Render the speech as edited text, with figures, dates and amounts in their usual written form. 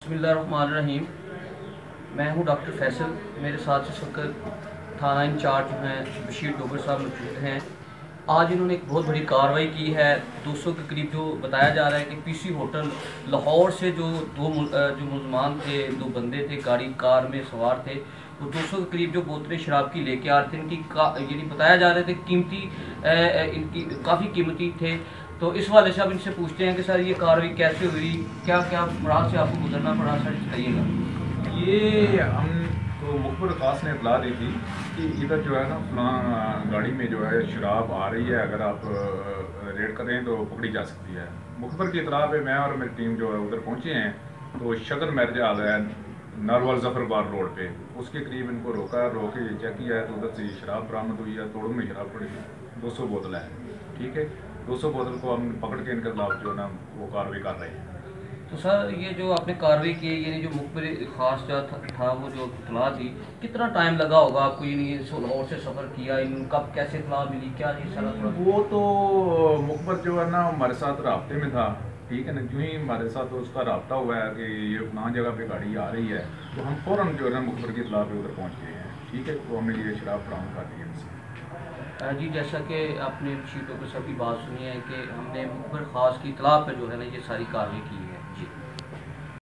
बिस्मिल्लाहिर्रहमानिर्रहीम। मैं हूं डॉक्टर फैसल। मेरे साथ इस वक्त थाना इंचार्ज जो हैं बशीर डोगर साहब मौजूद हैं। आज इन्होंने एक बहुत बड़ी कार्रवाई की है। 200 के करीब जो बताया जा रहा है कि पीसी होटल लाहौर से जो जो मुलजमान थे, दो बंदे थे, गाड़ी कार में सवार थे, वो 200 के करीब जो बोतलें शराब की लेके आ रहे थे। इनकी यानी बताया जा रहे थे कीमती, इनकी काफ़ी कीमती थे। तो इस वाले से आप इनसे पूछते हैं कि सर ये कार्रवाई कैसे हुई, क्या क्या मराहल से आपको गुजरना पड़ा, सर बताइएगा। ये हमको मुखबिर खास ने इतला दी थी कि इधर जो है ना फलां गाड़ी में जो है शराब आ रही है, अगर आप रेड करें तो पकड़ी जा सकती है। मुखबिर की इतला पे मैं और मेरी टीम जो है उधर पहुंचे हैं। तो शगन मैरिज हाल है नारवाल जफरबाद रोड पे, उसके करीब इनको रोक के चेक किया है तो उधर से शराब बरामद हुई है। तोड़ों में शराब पड़ी 200 बोतल है। ठीक है, 200 बोतल को हम पकड़ के इनके खिलाफ जो है ना वो कार्रवाई कर रहे हैं। तो सर ये जो आपने कार्रवाई की, यानी जो मुखबिर खास जो था वो जो इतला दी, कितना टाइम लगा होगा आपको, यानी लाहौर से सफ़र किया, इन कब कैसे इतला मिली, क्या ये सारा थोड़ा। वो तो मुखबिर जो है ना हमारे साथ राब्ते में था। ठीक है ना, जो ही हमारे साथ उसका राब्ता हुआ है कि ये फलां जगह पे गाड़ी आ रही है, तो हम फ़ौरन जो है ना मुखबिर की इतला पे उधर पहुंच गए हैं। ठीक है, तो हमने ये शराब बरामद कर दी है इनसे। जी, जैसा कि आपने शीटों पर सबकी बात सुनी है कि हमने मुखबिर खास की इतला पर जो है ना ये सारी कार्रवाई की है। जी।